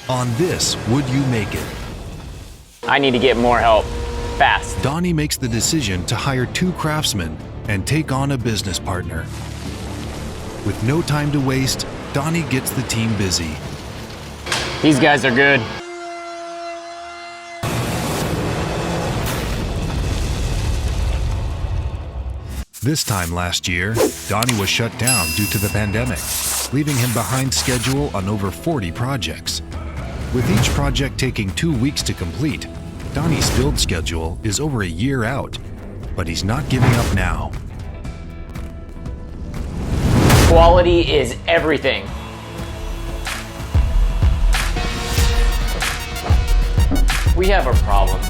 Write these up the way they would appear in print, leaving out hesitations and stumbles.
On this, Would You Make It? I need to get more help, fast. Donnie makes the decision to hire 2 craftsmen and take on a business partner. With no time to waste, Donnie gets the team busy. These guys are good. This time last year, Donnie was shut down due to the pandemic, leaving him behind schedule on over 40 projects. With each project taking 2 weeks to complete, Donnie's build schedule is over a year out, but he's not giving up now. Quality is everything. We have a problem.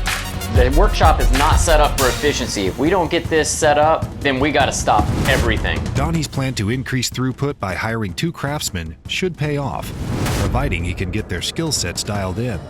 The workshop is not set up for efficiency. If we don't get this set up, then we gotta stop everything. Donnie's plan to increase throughput by hiring 2 craftsmen should pay off, providing he can get their skill sets dialed in.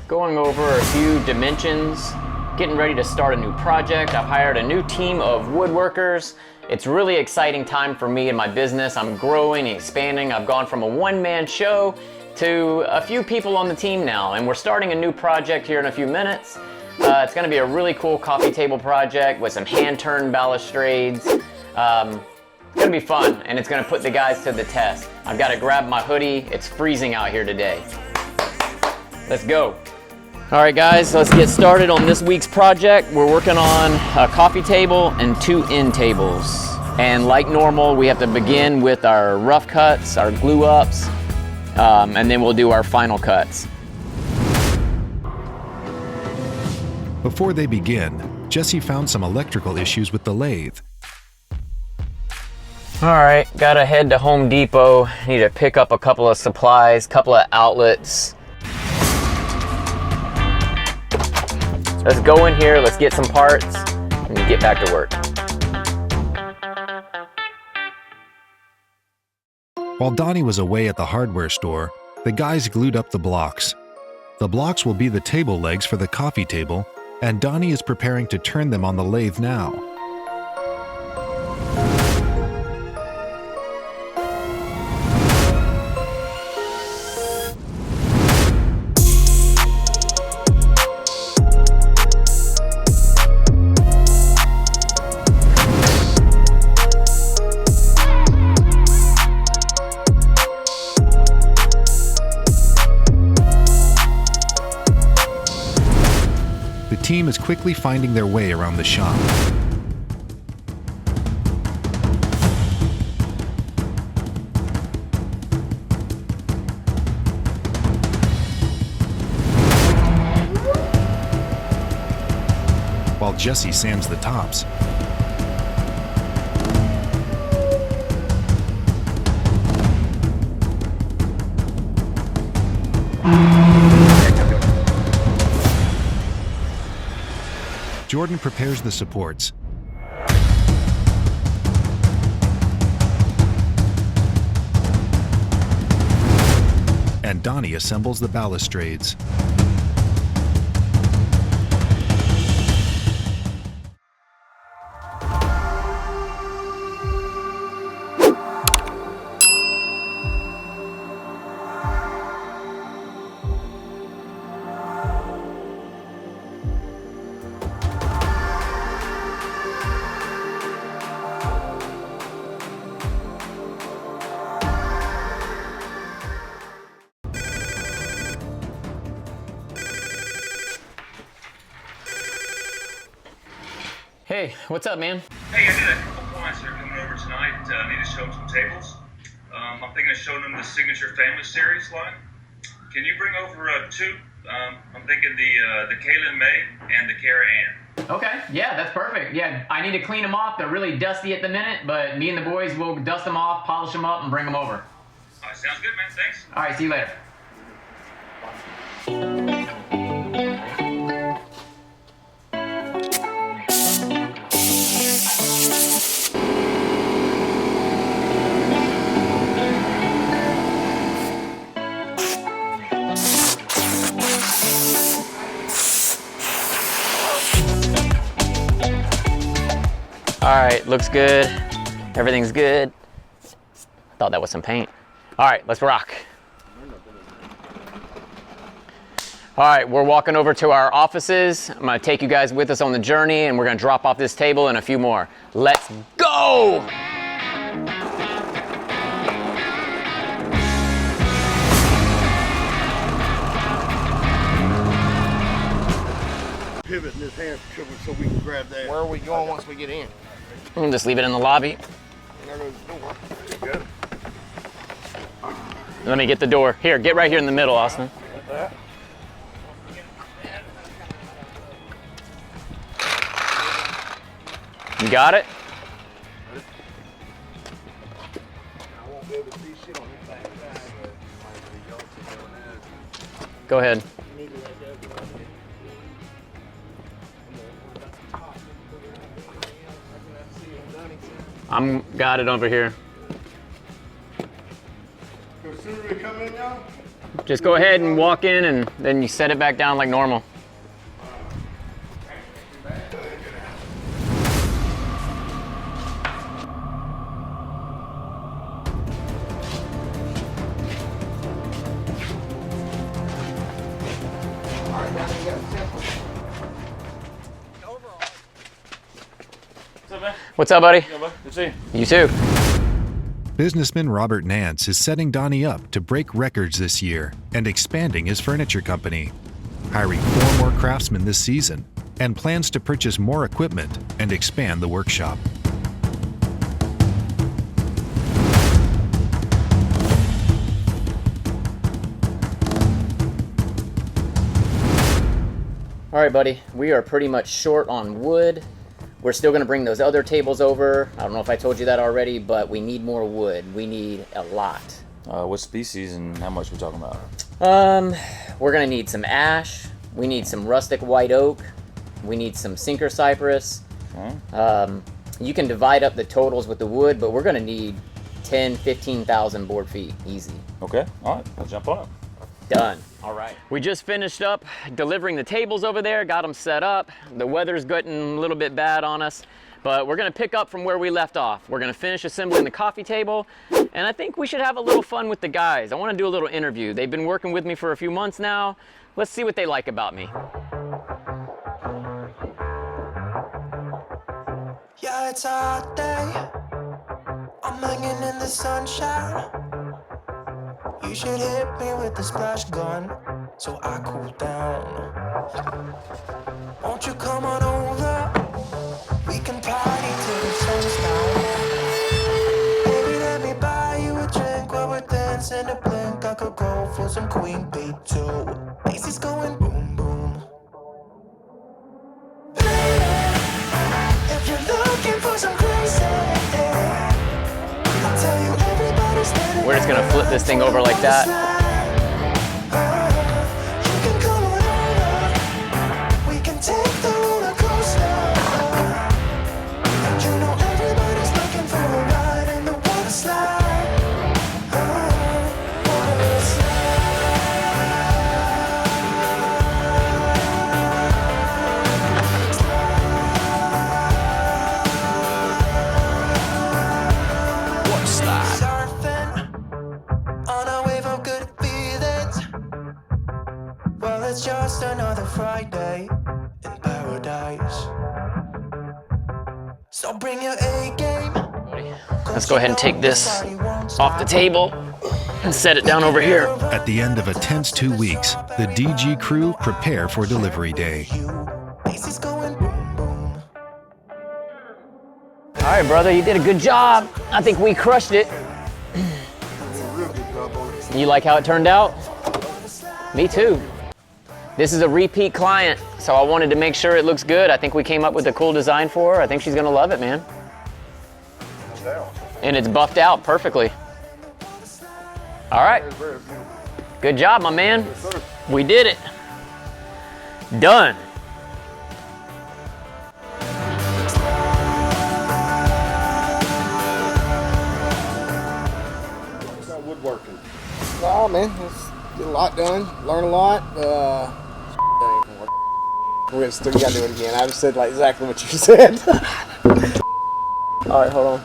Going over a few dimensions, getting ready to start a new project. I've hired a new team of woodworkers. It's really exciting time for me and my business. I'm growing and expanding. I've gone from a one-man show to a few people on the team now, and we're starting a new project here in a few minutes. It's gonna be a really cool coffee table project with some hand-turned balustrades. It's gonna be fun, and it's gonna put the guys to the test. I've gotta grab my hoodie. It's freezing out here today. Let's go. All right, guys, let's get started on this week's project. We're working on a coffee table and 2 end tables. And like normal, we have to begin with our rough cuts, our glue ups, and then we'll do our final cuts. Before they begin, Jesse found some electrical issues with the lathe. All right, gotta head to Home Depot. Need to pick up a couple of supplies, couple of outlets. Let's go in here, let's get some parts, and get back to work. While Donnie was away at the hardware store, the guys glued up the blocks. The blocks will be the table legs for the coffee table, and Donnie is preparing to turn them on the lathe now. The team is quickly finding their way around the shop. While Jesse sands the tops. Jordan prepares the supports. And Donnie assembles the balustrades. Hey, what's up, man? Hey, I got a couple clients that are coming over tonight. I need to show them some tables. I'm thinking of showing them the Signature Family Series line. Can you bring over 2? I'm thinking the Kaylin May and the Kara Ann. Okay, yeah, that's perfect. Yeah, I need to clean them off. They're really dusty at the minute, but me and the boys will dust them off, polish them up, and bring them over. All right, sounds good, man. Thanks. All right, see you later. All right, looks good. Everything's good. Thought that was some paint. All right, let's rock. All right, we're walking over to our offices. I'm gonna take you guys with us on the journey, and we're gonna drop off this table and a few more. Let's go! Pivot in his hand so we can grab that. Where are we going once we get in? I'm gonna just leave it in the lobby. There goes the door. Good. Let me get the door. Here, get right here in the middle, Austin. You got it? Go ahead. Got it over here. As soon as we come in now? Just go ahead and walk in, and then you set it back down like normal. What's up, buddy? Yeah, bud. Good to see you. You too. Businessman Robert Nance is setting Donnie up to break records this year and expanding his furniture company, hiring 4 more craftsmen this season, and plans to purchase more equipment and expand the workshop. All right, buddy. We are pretty much short on wood. We're still gonna bring those other tables over. I don't know if I told you that already, but we need more wood. We need a lot. What species and how much we talking about? We're gonna need some ash. We need some rustic white oak. We need some sinker cypress. Okay. You can divide up the totals with the wood, but we're gonna need 10, 15,000 board feet, easy. Okay, all right, I'll jump on it. Done. All right. We just finished up delivering the tables over there, got them set up. The weather's getting a little bit bad on us, but we're gonna pick up from where we left off. We're gonna finish assembling the coffee table, and I think we should have a little fun with the guys. I wanna do a little interview. They've been working with me for a few months now. Let's see what they like about me. Yeah, it's a hot day. I'm hanging in the sunshine. You should hit me with the splash gun so I cool down. Won't you come on over? We can party till the sun's down. Baby, let me buy you a drink while we're dancing a blink. I could go for some Queen Bee too. Bass is going boom boom. If you're looking for some crazy, I'll tell you everybody's standing. We're just gonna flip this thing over like that. You can come on over. We can take the roller coaster. And you know everybody's looking for a ride in the water slide. Water slide. Water slide. Surfing on a wave of good feelings. Well, it's just another Friday in paradise. So bring your A game. Let's go ahead and take this off the table and set it down over here. At the end of a tense 2 weeks, the DG crew prepare for delivery day. Bass is going boom boom. All right, brother, you did a good job. I think we crushed it. You like how it turned out? Me too. This is a repeat client, so I wanted to make sure it looks good. I think we came up with a cool design for her. I think she's gonna love it, man. And it's buffed out perfectly. All right. Good job, my man. We did it. Done. It's not woodworking. Oh man, let's get a lot done, learn a lot. We still gotta do it again. I just said like exactly what you said. All right, hold on.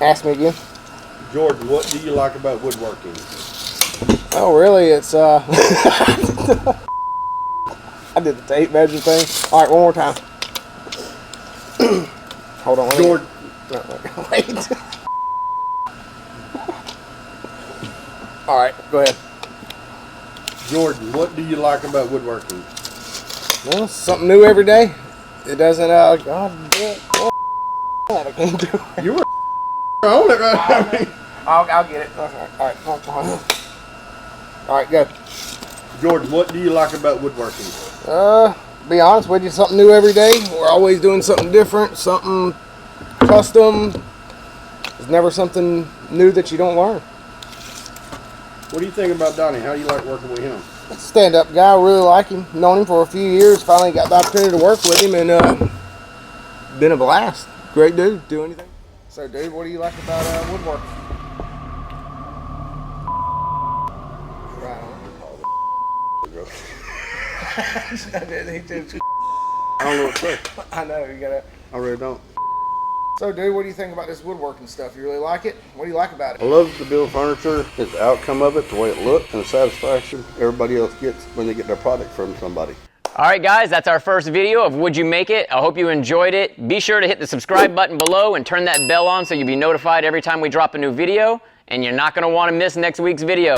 Ask me again. Jordan, what do you like about woodworking? Oh, really? It's I did the tape measure thing. All right, one more time. Hold on. Jordan. No, wait. All right, go ahead. Jordan, what do you like about woodworking? Well, something new every day. It doesn't. God damn. I can't do it. You were on it, right? I mean, I'll get it. All right. All right, go. Jordan, what do you like about woodworking? Be honest with you, something new every day. We're always doing something different, something custom. There's never something new that you don't learn. What do you think about Donnie? How do you like working with him? Stand-up guy, I really like him. Known him for a few years. Finally got the opportunity to work with him, and been a blast. Great dude. Do anything. So, dude, what do you like about woodworking? Right on. I don't know what to say. I know you gotta. I really don't. So, dude, what do you think about this woodworking stuff? You really like it? What do you like about I it? love to build furniture. It's the outcome of it, the way it looks, and the satisfaction everybody else gets when they get their product from somebody. All right, guys, that's our first video of Would You Make It? I hope you enjoyed it. Be sure to hit the subscribe button below and turn that bell on so you'll be notified every time we drop a new video, and you're not going to want to miss next week's video.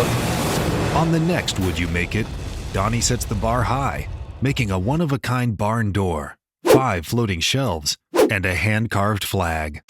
On the next Would You Make It, Donnie sets the bar high, making a one-of-a-kind barn door, 5 floating shelves, and a hand-carved flag.